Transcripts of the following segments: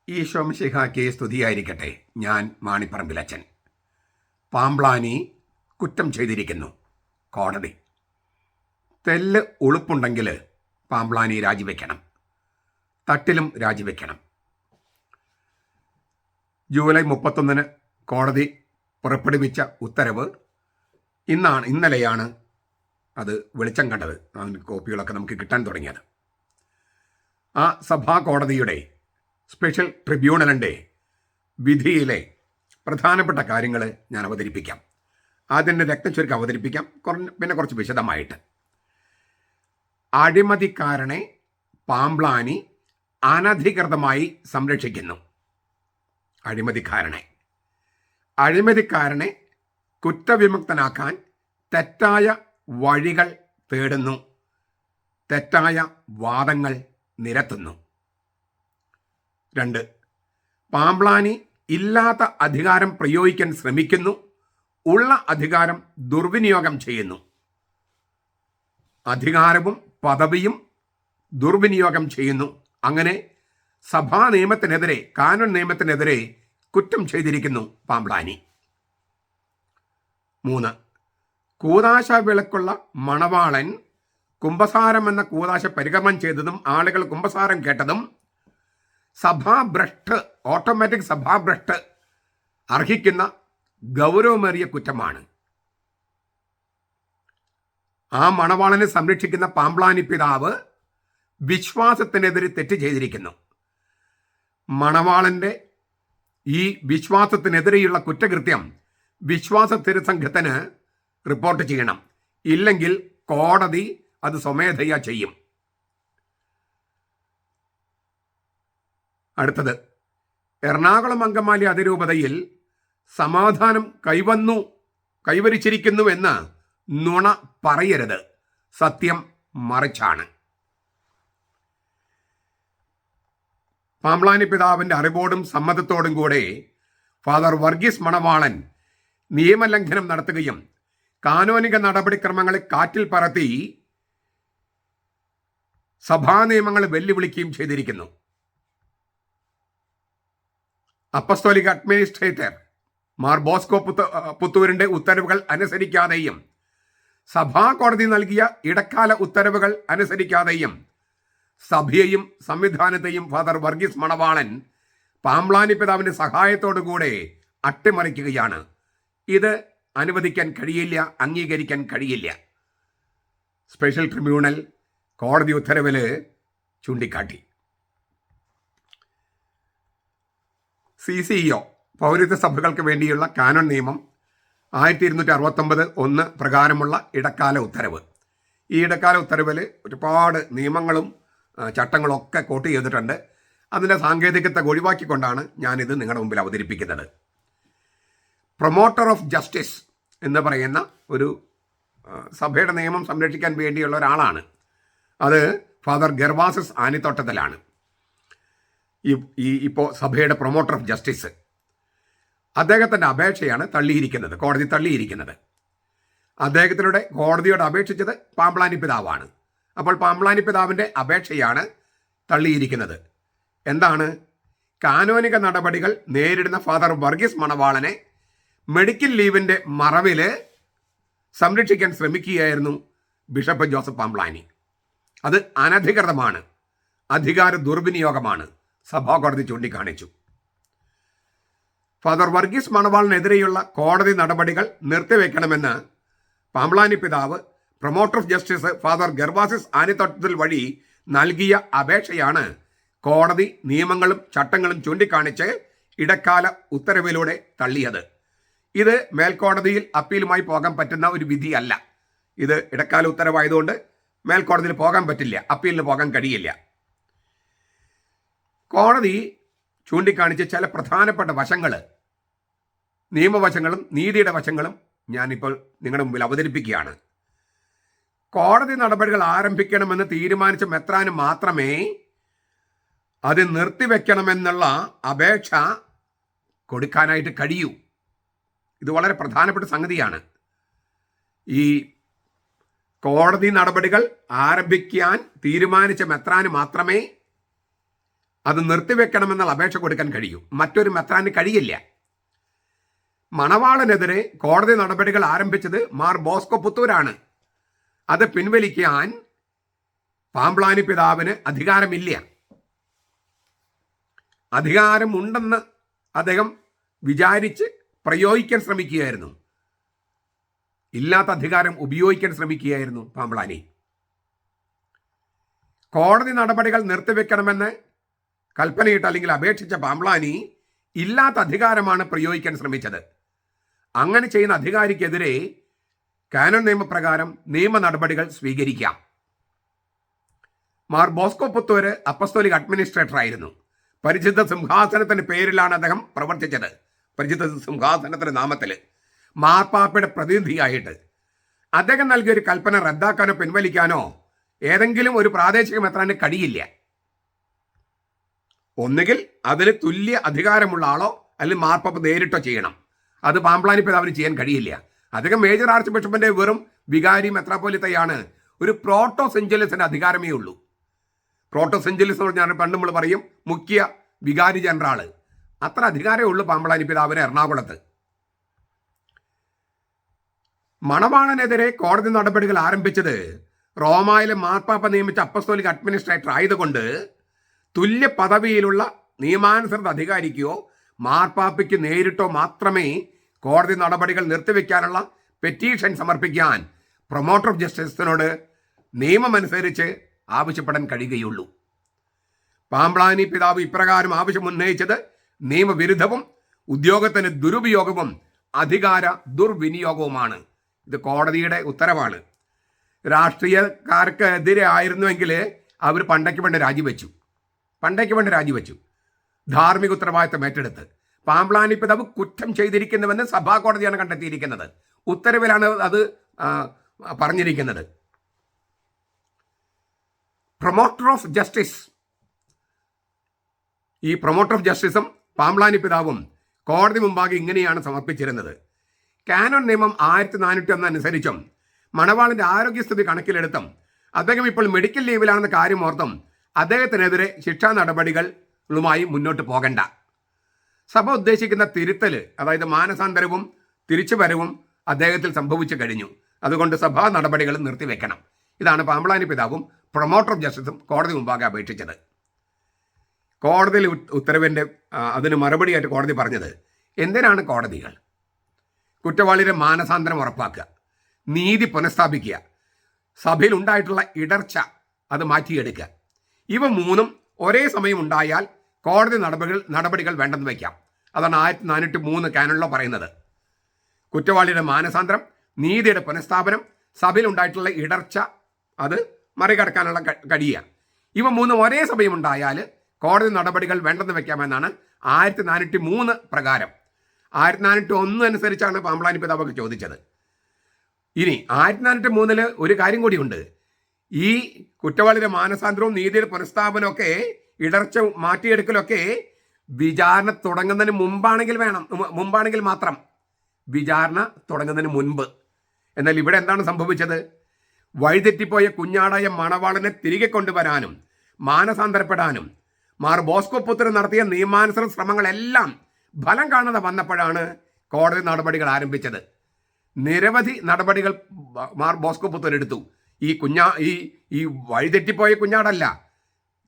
ഈശോ മിശിഹായ്ക്ക് സ്തുതിയായിരിക്കട്ടെ. ഞാൻ മാണിപ്പറമ്പിലച്ചൻ. പാമ്പ്ളാനി കുറ്റം ചെയ്തിരിക്കുന്നു. കോടതി തെല്ല് ഉളുപ്പുണ്ടെങ്കിൽ പാമ്പ്ളാനി രാജിവെക്കണം, തട്ടിലും രാജിവെക്കണം. ജൂലൈ 31 കോടതി പുറപ്പെടുവിച്ച ഉത്തരവ് ഇന്നലെയാണ് അത് വെളിച്ചം കണ്ടത്. അതിന് കോപ്പികളൊക്കെ നമുക്ക് കിട്ടാൻ തുടങ്ങിയത്. ആ സഭാ കോടതിയുടെ സ്പെഷ്യൽ ട്രിബ്യൂണലിൻ്റെ വിധിയിലെ പ്രധാനപ്പെട്ട കാര്യങ്ങൾ ഞാൻ അവതരിപ്പിക്കാം. ആദ്യം രക്തം ചുരുക്കി അവതരിപ്പിക്കാം, പിന്നെ കുറച്ച് വിശദമായിട്ട്. അഴിമതിക്കാരനെ പാമ്പ്ളാനി അനധികൃതമായി സംരക്ഷിക്കുന്നു. അഴിമതിക്കാരനെ കുറ്റവിമുക്തനാക്കാൻ തെറ്റായ വഴികൾ തേടുന്നു, തെറ്റായ വാദങ്ങൾ നിരത്തുന്നു. 2, പാമ്പ്ളാനി ഇല്ലാത്ത അധികാരം പ്രയോഗിക്കാൻ ശ്രമിക്കുന്നു, ഉള്ള അധികാരം ദുർവിനിയോഗം ചെയ്യുന്നു. അധികാരവും പദവിയും ദുർവിനിയോഗം ചെയ്യുന്നു. അങ്ങനെ സഭാ നിയമത്തിനെതിരെ, കാനൂൻ നിയമത്തിനെതിരെ കുറ്റം ചെയ്തിരിക്കുന്നു പാമ്പ്ളാനി. 3, കൂദാശ വിളക്കുള്ള മണവാളൻ കുംഭസാരം എന്ന കൂദാശ പരികർമ്മം ചെയ്തതും ആളുകൾ കുംഭസാരം കേട്ടതും ഓട്ടോമാറ്റിക് സഭാഭ്രഷ്ട് അർഹിക്കുന്ന ഗൗരവമേറിയ കുറ്റമാണ്. ആ മണവാളനെ സംരക്ഷിക്കുന്ന പാമ്പ്ളാനി പിതാവ് വിശ്വാസത്തിനെതിരെ തെറ്റ് ചെയ്തിരിക്കുന്നു. മണവാളന്റെ ഈ വിശ്വാസത്തിനെതിരെയുള്ള കുറ്റകൃത്യം വിശ്വാസ തിരുസംഘത്തിന് റിപ്പോർട്ട് ചെയ്യണം. ഇല്ലെങ്കിൽ കോടതി അത് സ്വമേധയാ ചെയ്യും. അടുത്തത്, എറണാകുളം അങ്കമാലി അതിരൂപതയിൽ സമാധാനം കൈവരിച്ചിരിക്കുന്നു എന്ന് നുണ പറയരുത്. സത്യം മറിച്ചാണ്. പാമ്പ്ളാനി പിതാവിൻ്റെ അറിവോടും സമ്മതത്തോടും കൂടെ ഫാദർ വർഗീസ് മണവാളൻ നിയമലംഘനം നടത്തുകയും കാനോനിക നടപടിക്രമങ്ങളെ കാറ്റിൽ പറത്തി സഭാ നിയമങ്ങൾ വെല്ലുവിളിക്കുകയും ചെയ്തിരിക്കുന്നു. അപ്പസ്തോലിക അഡ്മിനിസ്ട്രേറ്റർ മാർ ബോസ്കോ പുത്തൂരിന്റെ ഉത്തരവുകൾ അനുസരിക്കാതെയും സഭാ കോടതി നൽകിയ ഇടക്കാല ഉത്തരവുകൾ അനുസരിക്കാതെയും സഭയെയും സംവിധാനത്തെയും ഫാദർ വർഗീസ് മണവാളൻ പാമ്പ്ളാനി പിതാവിന്റെ സഹായത്തോടുകൂടെ അട്ടിമറിക്കുകയാണ്. ഇത് അനുവദിക്കാൻ കഴിയില്ല, അംഗീകരിക്കാൻ കഴിയില്ല. സ്പെഷ്യൽ ട്രിബ്യൂണൽ കോടതി ഉത്തരവിൽ ചൂണ്ടിക്കാട്ടി. CCEO പൗരത്വ സഭകൾക്ക് വേണ്ടിയുള്ള കാനോൻ നിയമം 1269(1) പ്രകാരമുള്ള ഇടക്കാല ഉത്തരവ്. ഈ ഇടക്കാല ഉത്തരവിൽ ഒരുപാട് നിയമങ്ങളും ചട്ടങ്ങളും ഒക്കെ കോട്ട് ചെയ്തിട്ടുണ്ട്. അതിൻ്റെ സാങ്കേതികത്തെ ഒഴിവാക്കിക്കൊണ്ടാണ് ഞാനിത് നിങ്ങളുടെ മുമ്പിൽ അവതരിപ്പിക്കുന്നത്. പ്രൊമോട്ടർ ഓഫ് ജസ്റ്റിസ് എന്ന് പറയുന്ന ഒരു സഭയുടെ നിയമം സംരക്ഷിക്കാൻ വേണ്ടിയുള്ള ഒരാളാണ്. അത് ഫാദർ ഗർവാസസ് ആനിത്തോട്ടത്തിലാണ്. ഇപ്പോൾ സഭയുടെ പ്രൊമോട്ടർ ഓഫ് ജസ്റ്റിസ്, അദ്ദേഹത്തിൻ്റെ അപേക്ഷയാണ് കോടതി തള്ളിയിരിക്കുന്നത്. അദ്ദേഹത്തിലൂടെ കോടതിയോട് അപേക്ഷിച്ചത് പാമ്പ്ളാനി പിതാവാണ്. അപ്പോൾ പാമ്പ്ളാനി പിതാവിൻ്റെ അപേക്ഷയാണ് തള്ളിയിരിക്കുന്നത്. എന്താണ്? കാനോനിക നടപടികൾ നേരിടുന്ന ഫാദർ വർഗീസ് മണവാളനെ മെഡിക്കൽ ലീവിൻ്റെ മറവിൽ സംരക്ഷിക്കാൻ ശ്രമിക്കുകയായിരുന്നു ബിഷപ്പ് ജോസഫ് പാമ്പ്ളാനി. അത് അനധികൃതമാണ്, അധികാര ദുർവിനിയോഗമാണ്, സഭാ കോടതി ചൂണ്ടിക്കാണിച്ചു. ഫാദർ വർഗീസ് മണവാളിനെതിരെയുള്ള കോടതി നടപടികൾ നിർത്തിവെക്കണമെന്ന് പാമ്പ്ളാനി പിതാവ് promoter of justice father Gervasis Anithottathil വഴി നൽകിയ അപേക്ഷയാണ് കോടതി നിയമങ്ങളും ചട്ടങ്ങളും ചൂണ്ടിക്കാണിച്ച് ഇടക്കാല ഉത്തരവിലൂടെ തള്ളിയത്. ഇത് മേൽക്കോടതിയിൽ അപ്പീലുമായി പോകാൻ പറ്റുന്ന ഒരു വിധിയല്ല. ഇത് ഇടക്കാല ഉത്തരവായതുകൊണ്ട് മേൽക്കോടതിയിൽ പോകാൻ പറ്റില്ല, അപ്പീലിന് പോകാൻ കഴിയില്ല. കോടതി ചൂണ്ടിക്കാണിച്ച ചില പ്രധാനപ്പെട്ട വശങ്ങൾ, നിയമവശങ്ങളും നീതിയുടെ വശങ്ങളും ഞാനിപ്പോൾ നിങ്ങളുടെ മുമ്പിൽ അവതരിപ്പിക്കുകയാണ്. കോടതി നടപടികൾ ആരംഭിക്കണമെന്ന് തീരുമാനിച്ച മെത്രാന് മാത്രമേ അത് നിർത്തിവെക്കണമെന്നുള്ള അപേക്ഷ കൊടുക്കാനായിട്ട് കഴിയൂ. ഇത് വളരെ പ്രധാനപ്പെട്ട സംഗതിയാണ്. ഈ കോടതി നടപടികൾ ആരംഭിക്കാൻ തീരുമാനിച്ച മെത്രാന് മാത്രമേ അത് നിർത്തിവെക്കണമെന്നുള്ള അപേക്ഷ കൊടുക്കാൻ കഴിയും. മറ്റൊരു മെത്രാന് കഴിയില്ല. മണവാളനെതിരെ കോടതി നടപടികൾ ആരംഭിച്ചത് മാർ ബോസ്കോ പുത്തൂരാണ്. അത് പിൻവലിക്കാൻ പാമ്പ്ളാനി പിതാവിന് അധികാരമില്ല. അധികാരമുണ്ടെന്ന് അദ്ദേഹം വിചാരിച്ച് പ്രയോഗിക്കാൻ ശ്രമിക്കുകയായിരുന്നു. ഇല്ലാത്ത അധികാരം ഉപയോഗിക്കാൻ ശ്രമിക്കുകയായിരുന്നു പാമ്പ്ളാനി. കോടതി നടപടികൾ നിർത്തിവെക്കണമെന്ന് കൽപ്പനയിട്ട് അല്ലെങ്കിൽ അപേക്ഷിച്ച പാമ്പ്ളാനി ഇല്ലാത്ത അധികാരമാണ് പ്രയോഗിക്കാൻ ശ്രമിച്ചത്. അങ്ങനെ ചെയ്യുന്ന അധികാരിക്കെതിരെ കാനോൻ നിയമപ്രകാരം നിയമ നടപടികൾ സ്വീകരിക്കാം. Mar Bosco Puthur apostolic administrator ആയിരുന്നു. പരിശുദ്ധ സിംഹാസനത്തിന്റെ പേരിലാണ് അദ്ദേഹം പ്രവർത്തിച്ചത്. പരിശുദ്ധ സിംഹാസനത്തിന്റെ നാമത്തിൽ മാർപ്പാപ്പയുടെ പ്രതിനിധിയായിട്ട് അദ്ദേഹം നൽകിയ ഒരു കൽപ്പന റദ്ദാക്കാനോ പിൻവലിക്കാനോ ഏതെങ്കിലും ഒരു പ്രാദേശിക മെത്രാന് കഴിയില്ല. ഒന്നുകിൽ അതിന് തുല്യ അധികാരമുള്ള ആളോ അല്ലെങ്കിൽ മാർപ്പാപ്പ നേരിട്ടോ ചെയ്യണം. അത് പാമ്പ്ളാനി പിതാവിന് ചെയ്യാൻ കഴിയില്ല. അദ്ദേഹം മേജർ ആർച്ച് ബിഷപ്പിന്റെ വെറും വികാരി മെത്രാപ്പോലിത്തയാണ്. ഒരു പ്രോട്ടോസെഞ്ചലിസിന്റെ അധികാരമേ ഉള്ളൂ. പ്രോട്ടോസെഞ്ചലിസ് എന്ന് പറഞ്ഞാൽ പണ്ട് നമ്മൾ പറയും മുഖ്യ വികാരി ജനറാള്. അത്ര അധികാരമേ ഉള്ളൂ പാമ്പ്ളാനി പിതാവിന് എറണാകുളത്ത്. മണവാളനെതിരെ കോടതി നടപടികൾ ആരംഭിച്ചത് റോമായിലെ മാർപ്പാപ്പ നിയമിച്ച അപ്പസ്തോലിക് അഡ്മിനിസ്ട്രേറ്റർ ആയതുകൊണ്ട് തുല്യ പദവിയിലുള്ള നിയമാനുസൃത അധികാരിക്കോ മാർപ്പാപ്പയ്ക്ക് നേരിട്ടോ മാത്രമേ കോടതി നടപടികൾ നിർത്തിവെക്കാനുള്ള പെറ്റീഷൻ സമർപ്പിക്കാൻ പ്രൊമോട്ടർ ഓഫ് ജസ്റ്റിസിനോട് നിയമമനുസരിച്ച് ആവശ്യപ്പെടാൻ കഴിയുകയുള്ളൂ. പാമ്പ്ളാനി പിതാവ് ഇപ്രകാരം ആവശ്യം ഉന്നയിച്ചത് നിയമവിരുദ്ധവും ഉദ്യോഗത്തിന് ദുരുപയോഗവും അധികാര ദുർവിനിയോഗവുമാണ്. ഇത് കോടതിയുടെ ഉത്തരവാണ്. രാഷ്ട്രീയക്കാർക്ക് എതിരെ ആയിരുന്നുവെങ്കിൽ അവർ പണ്ടയ്ക്ക് വേണ്ടി രാജിവെച്ചു. ധാർമ്മിക ഉത്തരവാദിത്തം ഏറ്റെടുത്ത്. പാമ്പ്ളാനി പിതാവ് കുറ്റം ചെയ്തിരിക്കുന്നുവെന്ന് സഭാ കോടതിയാണ് കണ്ടെത്തിയിരിക്കുന്നത്. ഉത്തരവിലാണ് അത് പറഞ്ഞിരിക്കുന്നത്. പ്രൊമോട്ടർ ഓഫ് ജസ്റ്റിസ്, ഈ പ്രൊമോട്ടർ ഓഫ് ജസ്റ്റിസും പാമ്പ്ളാനി പിതാവും കോടതി മുമ്പാകെ ഇങ്ങനെയാണ് സമർപ്പിച്ചിരുന്നത്. കാനോൻ നിയമം 1401 അനുസരിച്ചും മണവാളിന്റെ ആരോഗ്യസ്ഥിതി കണക്കിലെടുത്തും അദ്ദേഹം ഇപ്പോൾ മെഡിക്കൽ ലീവിലാണെന്ന കാര്യം ഓർത്തും അദ്ദേഹത്തിനെതിരെ ശിക്ഷാ നടപടികളുമായി മുന്നോട്ട് പോകണ്ട. സഭ ഉദ്ദേശിക്കുന്ന തിരുത്തൽ, അതായത് മാനസാന്തരവും തിരിച്ചുവരവും അദ്ദേഹത്തിൽ സംഭവിച്ചു കഴിഞ്ഞു. അതുകൊണ്ട് സഭാ നടപടികൾ നിർത്തിവെക്കണം. ഇതാണ് പാമ്പ്ളാനി പിതാവും പ്രൊമോട്ടർ ഓഫ് ജസ്റ്റിസും കോടതി മുമ്പാകെ അപേക്ഷിച്ചത്. കോടതിയിൽ ഉത്തരവിൻ്റെ അതിന് മറുപടിയായിട്ട് കോടതി പറഞ്ഞത്, എന്തിനാണ് കോടതികൾ? കുറ്റവാളിയുടെ മാനസാന്തരം ഉറപ്പാക്കുക, നീതി പുനഃസ്ഥാപിക്കുക, സഭയിൽ ഉണ്ടായിട്ടുള്ള ഇടർച്ച അത് മാറ്റിയെടുക്കുക. ഇവ മൂന്നും ഒരേ സമയം ഉണ്ടായാൽ കോടതി നടപടികൾ വേണ്ടെന്ന് വയ്ക്കാം. അതാണ് 1403 കാനോനിലോ പറയുന്നത്. കുറ്റവാളിയുടെ മാനസാന്തരം, നീതിയുടെ പുനഃസ്ഥാപനം, സഭയിൽ ഉണ്ടായിട്ടുള്ള ഇടർച്ച അത് മറികടക്കാനുള്ള കഴിയുക. ഇവ മൂന്നും ഒരേ സമയം ഉണ്ടായാൽ കോടതി നടപടികൾ വേണ്ടെന്ന് വയ്ക്കാമെന്നാണ് 1403 പ്രകാരം. 1401 അനുസരിച്ചാണ് പാമ്പ്ളാനി പിതാവൊക്കെ ചോദിച്ചത്. ഇനി 1403 ഒരു കാര്യം കൂടിയുണ്ട്. ഈ കുറ്റവാളിയുടെ മാനസാന്തരവും നീതിയുടെ പുനഃസ്ഥാപനമൊക്കെ ഇടർച്ച മാറ്റിയെടുക്കലൊക്കെ വിചാരണ തുടങ്ങുന്നതിന് മുമ്പാണെങ്കിൽ മാത്രം. വിചാരണ തുടങ്ങുന്നതിന് മുൻപ്. എന്നാൽ ഇവിടെ എന്താണ് സംഭവിച്ചത്? വഴിതെറ്റിപ്പോയ കുഞ്ഞാടായ മണവാളനെ തിരികെ കൊണ്ടുവരാനും മാനസാന്തരപ്പെടാനും മാർ ബോസ്കോ പുത്രൻ നടത്തിയ നിയമാനുസൃത ശ്രമങ്ങളെല്ലാം ഫലം കാണാതെ വന്നപ്പോഴാണ് കോടതി നടപടികൾ ആരംഭിച്ചത്. നിരവധി നടപടികൾ മാർ ബോസ്കോ പുത്രൻ എടുത്തു. ഈ വഴിതെറ്റിപ്പോയ കുഞ്ഞാടല്ല,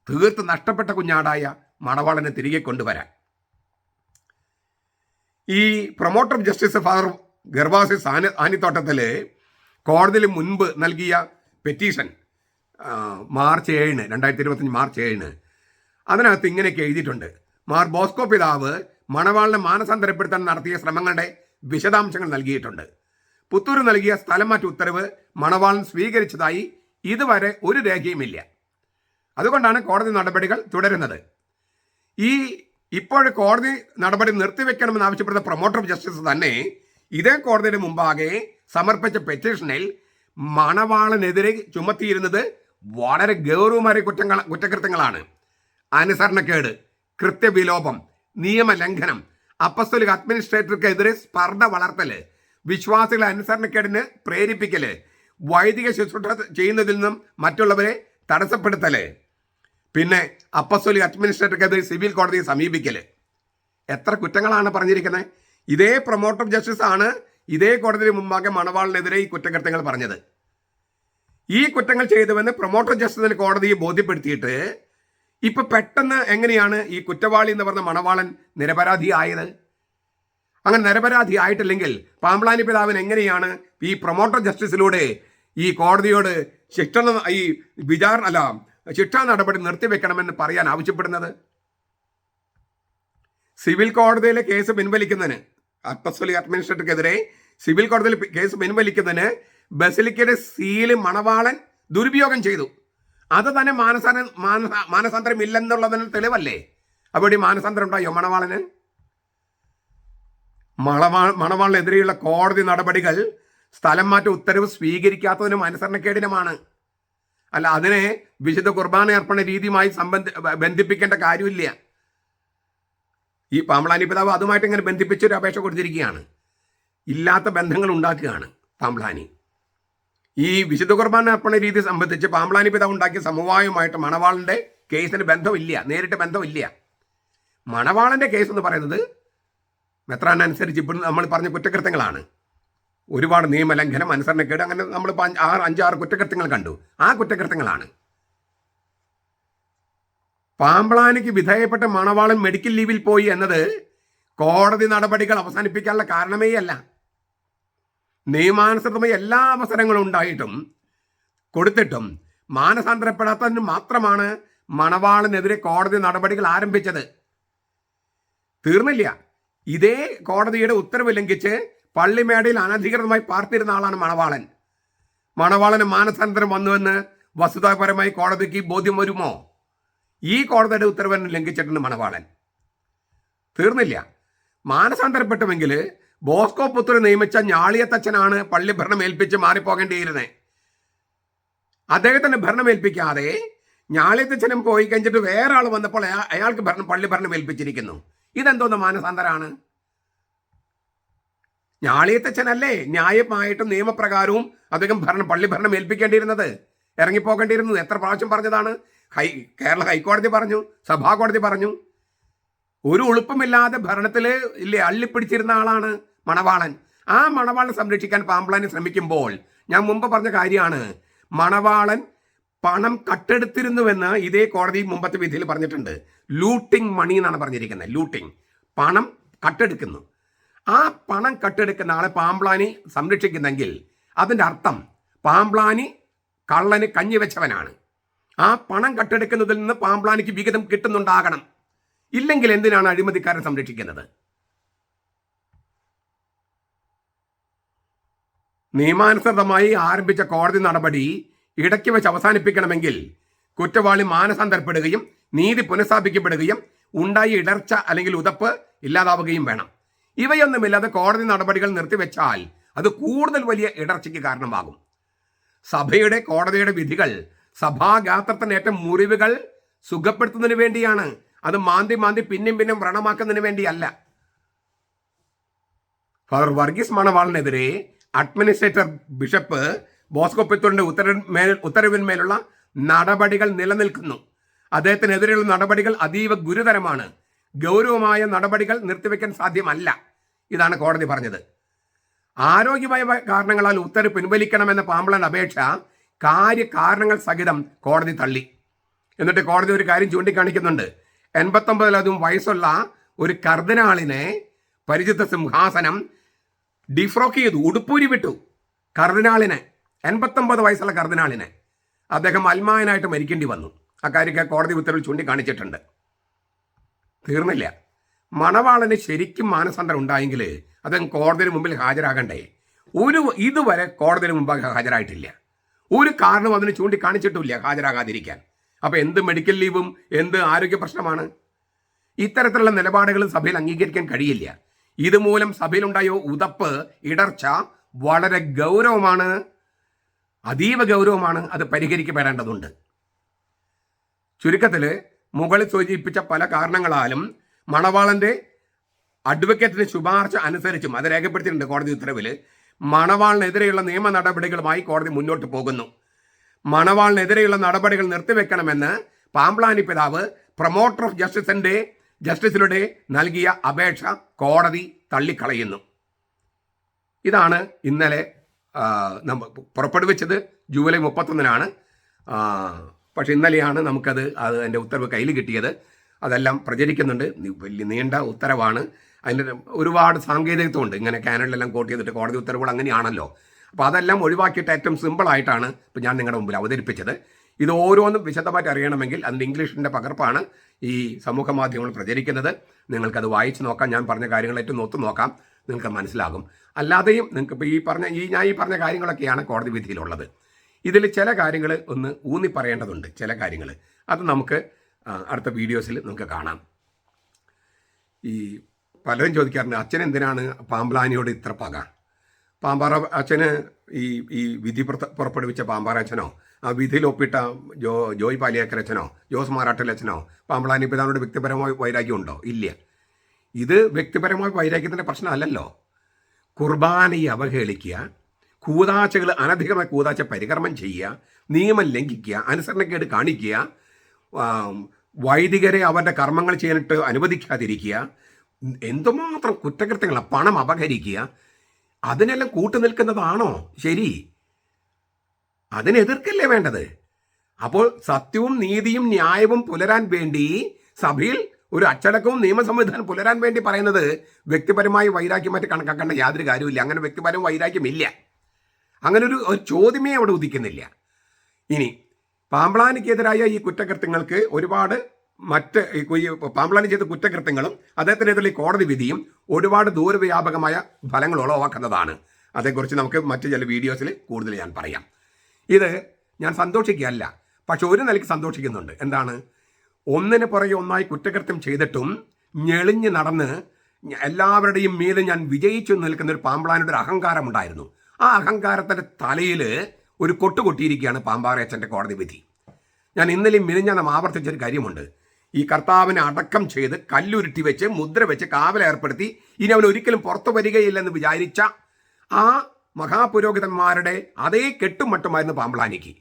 തീർത്ത് നഷ്ടപ്പെട്ട കുഞ്ഞാടായ മണവാളനെ തിരികെ കൊണ്ടുവരാൻ. ഈ promoter of justice father Gervasis Anithottathil കോടതിയിൽ മുൻപ് നൽകിയ പെറ്റീഷൻ മാർച്ച് 7, 2025 മാർച്ച് 7 അതിനകത്ത് ഇങ്ങനെയൊക്കെ എഴുതിയിട്ടുണ്ട്. മാർ ബോസ്കോ പിതാവ് മണവാളിനെ മാനസാന്തരപ്പെടുത്താൻ നടത്തിയ ശ്രമങ്ങളുടെ വിശദാംശങ്ങൾ നൽകിയിട്ടുണ്ട്. പുത്തൂർ നൽകിയ സ്ഥലം മാറ്റ ഉത്തരവ് മണവാളൻ സ്വീകരിച്ചതായി ഇതുവരെ ഒരു രേഖയുമില്ല. അതുകൊണ്ടാണ് കോടതി നടപടികൾ തുടരുന്നത്. ഇപ്പോൾ കോടതി നടപടി നിർത്തിവെക്കണമെന്ന് ആവശ്യപ്പെടുന്ന പ്രൊമോട്ടർ ഓഫ് ജസ്റ്റിസ് തന്നെ ഇതേ കോടതിയുടെ മുമ്പാകെ സമർപ്പിച്ച പെറ്റീഷനിൽ മണവാളനെതിരെ ചുമത്തിയിരുന്നത് വളരെ ഗൗരവമായ കുറ്റകൃത്യങ്ങളാണ്. അനുസരണക്കേട്, കൃത്യവിലോപം, നിയമലംഘനം, അപ്പസ്തോലിക് അഡ്മിനിസ്ട്രേറ്റർക്കെതിരെ സ്പർദ്ധ വളർത്തല്, വിശ്വാസികളെ അനുസരണക്കേടിന് പ്രേരിപ്പിക്കല്, വൈദിക ശുശ്രൂഷ ചെയ്യുന്നതിൽ നിന്നും മറ്റുള്ളവരെ തടസ്സപ്പെടുത്തല്, പിന്നെ അപ്പസ്തോലിക അഡ്മിനിസ്ട്രേറ്റർക്കെതിരെ സിവിൽ കോടതിയെ സമീപിക്കൽ. എത്ര കുറ്റങ്ങളാണ് പറഞ്ഞിരിക്കുന്നത്. ഇതേ പ്രൊമോട്ടർ ഓഫ് ജസ്റ്റിസ് ആണ് ഇതേ കോടതിയുടെ മുമ്പാകെ മണവാളിനെതിരെ ഈ കുറ്റകൃത്യങ്ങൾ പറഞ്ഞത്. ഈ കുറ്റങ്ങൾ ചെയ്തുവെന്ന് പ്രൊമോട്ടർ ജസ്റ്റിസിന് കോടതിയെ ബോധ്യപ്പെടുത്തിയിട്ട് ഇപ്പൊ പെട്ടെന്ന് എങ്ങനെയാണ് ഈ കുറ്റവാളി എന്ന് പറഞ്ഞ മണവാളൻ നിരപരാധിയായത്? അങ്ങനെ നിരപരാധി ആയിട്ടില്ലെങ്കിൽ പാമ്പ്ലാനി പിതാവിന് എങ്ങനെയാണ് ഈ പ്രൊമോട്ടർ ജസ്റ്റിസിലൂടെ ഈ കോടതിയോട് ശിക്ഷാ നടപടി നിർത്തിവെക്കണമെന്ന് പറയാൻ ആവശ്യപ്പെടുന്നത്? സിവിൽ കോടതിയിലെ കേസ് പിൻവലിക്കുന്നതിന്, അപ്പസ്തോലിക അഡ്മിനിസ്ട്രേറ്റർക്കെതിരെ സിവിൽ കോടതിയിൽ കേസ് പിൻവലിക്കുന്നതിന് ബസിലിക്കയുടെ സീല് മണവാളൻ ദുരുപയോഗം ചെയ്തു. അത് തന്നെ മാനസാന്തരം ഇല്ലെന്നുള്ളതിന് തെളിവല്ലേ? അവിടെ മാനസാന്തരം ഉണ്ടായോ മണവാളന്? മണവാളിനെതിരെയുള്ള കോടതി നടപടികൾ സ്ഥലം മാറ്റ ഉത്തരവ് സ്വീകരിക്കാത്തതിനും അനുസരണക്കേടിനുമാണ്. അല്ല, അതിനെ വിശുദ്ധ കുർബാന അർപ്പണ രീതിയുമായി ബന്ധിപ്പിക്കേണ്ട കാര്യമില്ല. ഈ പാമ്പ്ലാനി പിതാവ് അതുമായിട്ട് ഇങ്ങനെ ബന്ധിപ്പിച്ചൊരു അപേക്ഷ കൊടുത്തിരിക്കുകയാണ്. ഇല്ലാത്ത ബന്ധങ്ങൾ ഉണ്ടാക്കുകയാണ് പാമ്പ്ലാനി. ഈ വിശുദ്ധ കുർബാന അർപ്പണ രീതി സംബന്ധിച്ച് പാമ്പ്ലാനി പിതാവ് ഉണ്ടാക്കിയ സമവായവുമായിട്ട് മണവാളന്റെ കേസിന് ബന്ധമില്ല, നേരിട്ട് ബന്ധമില്ല. മണവാളന്റെ കേസ് എന്ന് പറയുന്നത് മെത്രാനനുസരിച്ച് ഇപ്പോൾ നമ്മൾ പറഞ്ഞ കുറ്റകൃത്യങ്ങളാണ്. ഒരുപാട് നിയമലംഘനം, അനുസരണക്കേട്, അങ്ങനെ നമ്മൾ 5-6 കുറ്റകൃത്യങ്ങൾ കണ്ടു. ആ കുറ്റകൃത്യങ്ങളാണ്. പാമ്പ്ലാനിക്ക് വിധേയപ്പെട്ട മണവാളൻ മെഡിക്കൽ ലീവിൽ പോയി എന്നത് കോടതി നടപടികൾ അവസാനിപ്പിക്കാനുള്ള കാരണമേ അല്ല. നിയമാനുസൃതമായ എല്ലാ അവസരങ്ങളും ഉണ്ടായിട്ടും കൊടുത്തിട്ടും മാനസാന്തരപ്പെടാത്തതിന് മാത്രമാണ് മണവാളനെതിരെ കോടതി നടപടികൾ ആരംഭിച്ചത്. തീർന്നില്ല. ഇതേ കോടതിയുടെ ഉത്തരവ് ലംഘിച്ച് പള്ളിമേടയിൽ അനധികൃതമായി പാർത്തിരുന്ന ആളാണ് മണവാളൻ. മണവാളന് മാനസാന്തരം വന്നുവെന്ന് വസ്തുതാപരമായി കോടതിക്ക് ബോധ്യം വരുമോ? ഈ കോടതിയുടെ ഉത്തരവിനെ ലംഘിച്ചിട്ടുണ്ട് മണവാളൻ. തീർന്നില്ല. മാനസാന്തരപ്പെട്ടുമെങ്കിൽ ബോസ്കോ പുത്രൻ നിയമിച്ച ഞാളിയത്തച്ഛനാണ് പള്ളി ഭരണം ഏൽപ്പിച്ച് മാറിപ്പോകേണ്ടിയിരുന്നത്. അദ്ദേഹത്തിന് ഭരണമേൽപ്പിക്കാതെ ഞാളിയത്തച്ഛനും പോയി കഴിഞ്ഞിട്ട് വേറെ ആൾ വന്നപ്പോൾ അയാൾക്ക് പള്ളി ഭരണം ഏൽപ്പിച്ചിരിക്കുന്നു. ഇതെന്തോന്ന് മാനസാന്തരാണ്? ഞാളിയത്തച്ഛനല്ലേ ന്യായമായിട്ടും നിയമപ്രകാരവും അദ്ദേഹം പള്ളി ഭരണം ഏൽപ്പിക്കേണ്ടിയിരുന്നത്, ഇറങ്ങിപ്പോകേണ്ടിയിരുന്നത്? എത്ര പ്രാവശ്യം പറഞ്ഞതാണ്? കേരള ഹൈക്കോടതി പറഞ്ഞു, സഭാ കോടതി പറഞ്ഞു. ഒരു ഉളുപ്പമില്ലാതെ ഭരണത്തിൽ അള്ളിപ്പിടിച്ചിരുന്ന ആളാണ് മണവാളൻ. ആ മണവാളനെ സംരക്ഷിക്കാൻ പാമ്പ്ലാനി ശ്രമിക്കുമ്പോൾ ഞാൻ മുമ്പ് പറഞ്ഞ കാര്യമാണ്, മണവാളൻ പണം കട്ടെടുത്തിരുന്നുവെന്ന് ഇതേ കോടതി മുമ്പത്തെ വിധിയിൽ പറഞ്ഞിട്ടുണ്ട്. ലൂട്ടിംഗ് മണി എന്നാണ് പറഞ്ഞിരിക്കുന്നത്. ലൂട്ടിംഗ്, പണം കട്ടെടുക്കുന്നു. ആ പണം കട്ടെടുക്കുന്ന ആളെ പാമ്പ്ലാനി സംരക്ഷിക്കുന്നെങ്കിൽ അതിൻ്റെ അർത്ഥം പാമ്പ്ലാനി കള്ളന് കഞ്ഞി വെച്ചവനാണ്. ആ പണം കട്ടെടുക്കുന്നതിൽ നിന്ന് പാമ്പ്ലാനിക്ക് വിഹിതം കിട്ടുന്നുണ്ടാകണം. ഇല്ലെങ്കിൽ എന്തിനാണ് അഴിമതിക്കാരെ സംരക്ഷിക്കുന്നത്? നിയമാനുസൃതമായി ആരംഭിച്ച കോടതി നടപടി ഇടയ്ക്ക് വെച്ച് അവസാനിപ്പിക്കണമെങ്കിൽ കുറ്റവാളി മാനസാന്തരപ്പെടുകയും നീതി പുനഃസ്ഥാപിക്കപ്പെടുകയും ഉണ്ടായ ഇടർച്ച അല്ലെങ്കിൽ ഉതപ്പ് ഇല്ലാതാവുകയും വേണം. ഇവയൊന്നുമില്ലാതെ കോടതി നടപടികൾ നിർത്തിവെച്ചാൽ അത് കൂടുതൽ വലിയ ഇടർച്ചയ്ക്ക് കാരണമാകും. സഭയുടെ കോടതിയുടെ വിധികൾ സഭാഗാത്രത്തിനേറ്റ മുറിവുകൾ സുഖപ്പെടുത്തുന്നതിന് വേണ്ടിയാണ്. അത് മാന്തി പിന്നെയും വ്രണമാക്കുന്നതിന് വേണ്ടിയല്ല. ഫാദർ വർഗീസ് മണവാളിനെതിരെ അഡ്മിനിസ്ട്രേറ്റർ ബിഷപ്പ് ബോസ്കോ പുത്തൂരിന്റെ ഉത്തരവിന്മേലുള്ള നടപടികൾ നിലനിൽക്കുന്നു. അദ്ദേഹത്തിനെതിരെയുള്ള നടപടികൾ അതീവ ഗുരുതരമാണ്. ഗൗരവമായ നടപടികൾ നിർത്തിവെക്കാൻ സാധ്യമല്ല. ഇതാണ് കോടതി പറഞ്ഞത്. ആരോഗ്യമായ കാരണങ്ങളാൽ ഉത്തരവ് പിൻവലിക്കണമെന്ന പാമ്പ്ലാൻ അപേക്ഷ കാര്യകാരണങ്ങൾ സഹിതം കോടതി തള്ളി. എന്നിട്ട് കോടതി ഒരു കാര്യം ചൂണ്ടിക്കാണിക്കുന്നുണ്ട്. 89-ലധികം വയസ്സുള്ള ഒരു കർദിനാളിനെ പരിശുദ്ധ സിംഹാസനം ഡിഫ്രോക്ക് ചെയ്തു, ഉടുപ്പൂരി വിട്ടു. കർദിനാളിനെ, 89 വയസ്സുള്ള കർദിനാളിനെ അദ്ദേഹം അൽമായനായിട്ട് മരിക്കേണ്ടി വന്നു. അക്കാര്യമൊക്കെ കോടതി ഉത്തരവിൽ ചൂണ്ടിക്കാണിച്ചിട്ടുണ്ട്. തീർന്നില്ല. മണവാളന് ശരിക്കും മാനസാന്തരം ഉണ്ടായെങ്കിൽ അദ്ദേഹം കോടതിയുടെ മുമ്പിൽ ഹാജരാകണ്ടേ? ഇതുവരെ കോടതിയുടെ മുമ്പാകെ ഹാജരായിട്ടില്ല. ഒരു കാരണം അതിന് ചൂണ്ടിക്കാണിച്ചിട്ടില്ല ഹാജരാകാതിരിക്കാൻ. അപ്പോൾ എന്ത് മെഡിക്കൽ ലീവും എന്ത് ആരോഗ്യ പ്രശ്നമാണ്? ഇത്തരത്തിലുള്ള നിലപാടുകളും സഭയിൽ അംഗീകരിക്കാൻ കഴിയില്ല. ഇതുമൂലം സഭയിലുണ്ടായ ഉതപ്പ്, ഇടർച്ച വളരെ ഗൗരവമാണ്, അതീവ ഗൗരവമാണ്. അത് പരിഹരിക്കപ്പെടേണ്ടതുണ്ട്. ചുരുക്കത്തിൽ മുകളിൽ സൂചിപ്പിച്ച പല കാരണങ്ങളാലും മണവാളന്റെ അഡ്വക്കേറ്റിന്റെ ശുപാർശ അനുസരിച്ചും അത് രേഖപ്പെടുത്തിയിട്ടുണ്ട് കോടതി ഉത്തരവിൽ, മണവാളിനെതിരെയുള്ള നിയമ നടപടികളുമായി കോടതി മുന്നോട്ട് പോകുന്നു. മണവാളിനെതിരെയുള്ള നടപടികൾ നിർത്തിവെക്കണമെന്ന് പാമ്പ്ലാനി പിതാവ് പ്രൊമോട്ടർ ഓഫ് ജസ്റ്റിസിലൂടെ നൽകിയ അപേക്ഷ കോടതി തള്ളിക്കളയുന്നു. ഇതാണ് ഇന്നലെ പുറപ്പെടുവിച്ചത്. ജൂലൈ 31-നാണ്. പക്ഷെ ഇന്നലെയാണ് നമുക്കത് അതിൻ്റെ ഉത്തരവ് കയ്യിൽ കിട്ടിയത്. അതെല്ലാം പ്രചരിക്കുന്നുണ്ട്. വലിയ നീണ്ട ഉത്തരവാണ്. അതിൻ്റെ ഒരുപാട് സാങ്കേതികത്വമുണ്ട്. ഇങ്ങനെ കാനഡയിലെല്ലാം കോട്ട് ചെയ്തിട്ട് കോടതി ഉത്തരവുകൾ അങ്ങനെയാണല്ലോ. അപ്പോൾ അതെല്ലാം ഒഴിവാക്കിയിട്ട് ഏറ്റവും സിമ്പിളായിട്ടാണ് ഇപ്പോൾ ഞാൻ നിങ്ങളുടെ മുമ്പിൽ അവതരിപ്പിച്ചത്. ഇത് ഓരോന്നും വിശദമായിട്ട് അറിയണമെങ്കിൽ അതിൻ്റെ ഇംഗ്ലീഷിൻ്റെ പകർപ്പാണ് ഈ സമൂഹ മാധ്യമങ്ങൾ പ്രചരിക്കുന്നത്. നിങ്ങൾക്കത് വായിച്ച് നോക്കാം. ഞാൻ പറഞ്ഞ കാര്യങ്ങൾ ഏറ്റവും ഒത്തു നോക്കാം, നിങ്ങൾക്ക് മനസ്സിലാകും. അല്ലാതെയും നിങ്ങൾക്ക് ഇപ്പോൾ ഞാൻ ഈ പറഞ്ഞ കാര്യങ്ങളൊക്കെയാണ് കോടതി വിധിയിലുള്ളത്. ഇതിൽ ചില കാര്യങ്ങൾ ഒന്ന് ഊന്നി പറയേണ്ടതുണ്ട്. ചില കാര്യങ്ങൾ അത് നമുക്ക് അടുത്ത വീഡിയോസിൽ നമുക്ക് കാണാം. ഈ പലരും ചോദിക്കാറുണ്ട്, അച്ഛൻ എന്തിനാണ് പാമ്പ്ലാനിയോട് ഇത്ര പക? പാമ്പാറ അച്ഛന് ഈ വിധി പുറപ്പെടുവിച്ച പാമ്പാറ അച്ഛനോ ആ വിധിയിൽ ഒപ്പിട്ട ജോയ് പാലിയേക്കർ അച്ഛനോ ജോസ് മാറാട്ടിൽ അച്ഛനോ പാമ്പ്ലാനി പിതാവിനോട് വ്യക്തിപരമായ വൈരാഗ്യമുണ്ടോ? ഇല്ല. ഇത് വ്യക്തിപരമായ വൈരാഗ്യത്തിൻ്റെ പ്രശ്നമല്ലല്ലോ. കുർബാനയെ അവഹേളിക്കുക, കൂതാശകൾ അനധികമായ കൂതാശ പരികർമ്മം ചെയ്യുക, നിയമം ലംഘിക്കുക, അനുസരണക്കേട് കാണിക്കുക, വൈദികരെ അവരുടെ കർമ്മങ്ങൾ ചെയ്യാനിട്ട് അനുവദിക്കാതിരിക്കുക, എന്തുമാത്രം കുറ്റകൃത്യങ്ങളാണ്. പണം അപഹരിക്കുക, അതിനെല്ലാം കൂട്ടുനിൽക്കുന്നതാണോ ശരി? അതിനെതിർക്കല്ലേ വേണ്ടത്? അപ്പോൾ സത്യവും നീതിയും ന്യായവും പുലരാൻ വേണ്ടി സഭയിൽ ഒരു അച്ചടക്കവും നിയമ സംവിധാനം പുലരാൻ വേണ്ടി പറയുന്നത് വ്യക്തിപരമായി വൈരാഗ്യമായിട്ട് കണക്കാക്കേണ്ട യാതൊരു കാര്യമില്ല. അങ്ങനെ വ്യക്തിപരം വൈരാഗ്യമില്ല. അങ്ങനെ ഒരു ചോദ്യമേ അവിടെ ഉദിക്കുന്നില്ല. ഇനി പാമ്പ്ലാനിക്കെതിരായ ഈ കുറ്റകൃത്യങ്ങൾക്ക് ഒരുപാട് മറ്റ് പാമ്പ്ലാനി ചെയ്ത കുറ്റകൃത്യങ്ങളും അദ്ദേഹത്തിനെതിരെ കോടതി വിധിയും ഒരുപാട് ദൂരവ്യാപകമായ ഫലങ്ങൾ ഉളവാക്കുന്നതാണ്. അതേക്കുറിച്ച് നമുക്ക് മറ്റ് ചില വീഡിയോസിൽ കൂടുതൽ ഞാൻ പറയാം. ഇത് ഞാൻ സന്തോഷിക്കുകയല്ല, പക്ഷെ ഒരു നിലയ്ക്ക് സന്തോഷിക്കുന്നുണ്ട്. എന്താണ്? ഒന്നിന് പുറകെ ഒന്നായി കുറ്റകൃത്യം ചെയ്തിട്ടും ഞെളിഞ്ഞ് നടന്ന് എല്ലാവരുടെയും മീതെ ഞാൻ വിജയിച്ചു നിൽക്കുന്ന ഒരു പാമ്പ്ലാനിയുടെ ഒരു അഹങ്കാരമുണ്ടായിരുന്നു. ആ അഹങ്കാരത്തിൻ്റെ തലയിൽ ഒരു കൊട്ടുകൊട്ടിയിരിക്കുകയാണ് പാമ്പാറയച്ചൻ്റെ കോടതി വിധി. ഞാൻ ഇന്നലെയും മിനിഞ്ഞാന്നും ആവർത്തിച്ചൊരു കാര്യമുണ്ട്. ഈ കർത്താവിനെ അടക്കം ചെയ്ത് കല്ലുരുട്ടി വെച്ച് മുദ്ര വെച്ച് കാവലേർപ്പെടുത്തി ഇനി അവൻ ഒരിക്കലും പുറത്തു വരികയില്ലെന്ന് വിചാരിച്ച ആ മഹാപുരോഹിതന്മാരുടെ അതേ കെട്ടുമട്ടുമായിരുന്നു പാമ്പ്ലാനിക്ക്.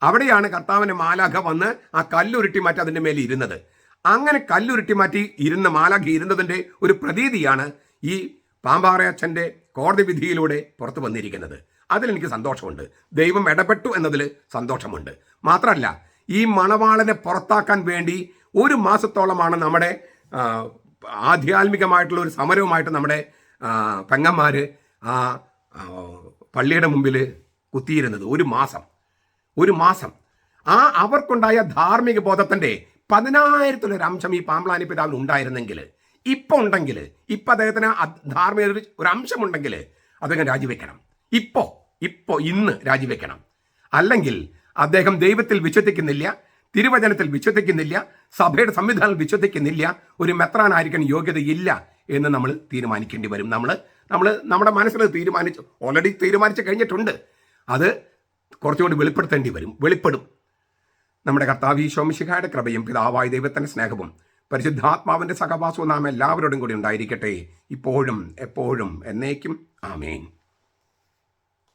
അവിടെയാണ് കർത്താവിൻ്റെ മാലാഖ വന്ന് ആ കല്ലുരുട്ടി മാറ്റി അതിൻ്റെ മേലെ ഇരുന്നത്. അങ്ങനെ കല്ലുരുട്ടി മാറ്റി ഇരുന്ന മാലാഖ ഇരുന്നതിൻ്റെ ഒരു പ്രതീതിയാണ് ഈ പാമ്പാറയച്ചൻ്റെ കോടതി വിധിയിലൂടെ പുറത്തു വന്നിരിക്കുന്നത്. അതിലെനിക്ക് സന്തോഷമുണ്ട്. ദൈവം ഇടപെട്ടു എന്നതിൽ സന്തോഷമുണ്ട്. മാത്രമല്ല, ഈ മണവാളനെ പുറത്താക്കാൻ വേണ്ടി 1 മാസത്തോളമാണ് നമ്മുടെ ആധ്യാത്മികമായിട്ടുള്ള ഒരു സമരവുമായിട്ട് നമ്മുടെ പെങ്ങന്മാർ ആ പള്ളിയുടെ മുമ്പിൽ കുത്തിയിരുന്നത്. 1 മാസം ആ അവർക്കുണ്ടായ ധാർമ്മിക ബോധത്തിൻ്റെ 10,000-ലൊരു അംശം ഈ പാമ്പ്ലാനി പിതാവിന് ഉണ്ടായിരുന്നെങ്കിൽ, ഇപ്പം ഉണ്ടെങ്കിൽ, ഇപ്പം അദ്ദേഹത്തിന് ധാർമ്മിക ഒരു അംശമുണ്ടെങ്കിൽ അദ്ദേഹം രാജിവെക്കണം. ഇന്ന് രാജിവെക്കണം. അല്ലെങ്കിൽ അദ്ദേഹം ദൈവത്തിൽ വിശ്വസിക്കുന്നില്ല, തിരുവചനത്തിൽ വിശ്വസിക്കുന്നില്ല, സഭയുടെ സംവിധാനം വിശ്വസിക്കുന്നില്ല, ഒരു മെത്രാനായിരിക്കാൻ യോഗ്യതയില്ല എന്ന് നമ്മൾ തീരുമാനിക്കേണ്ടി വരും. നമ്മുടെ മനസ്സിൽ ഓൾറെഡി തീരുമാനിച്ച് കഴിഞ്ഞിട്ടുണ്ട്. അത് കുറച്ചുകൂടി വെളിപ്പെടും. നമ്മുടെ കർത്താവ് ഈശോ മിശിഹായുടെ കൃപയും പിതാവായ ദൈവത്തിൻ്റെ സ്നേഹവും പരിശുദ്ധാത്മാവിൻ്റെ സഹവാസവും നാം എല്ലാവരോടും കൂടി ഉണ്ടായിരിക്കട്ടെ, ഇപ്പോഴും എപ്പോഴും എന്നേക്കും. ആമേൻ.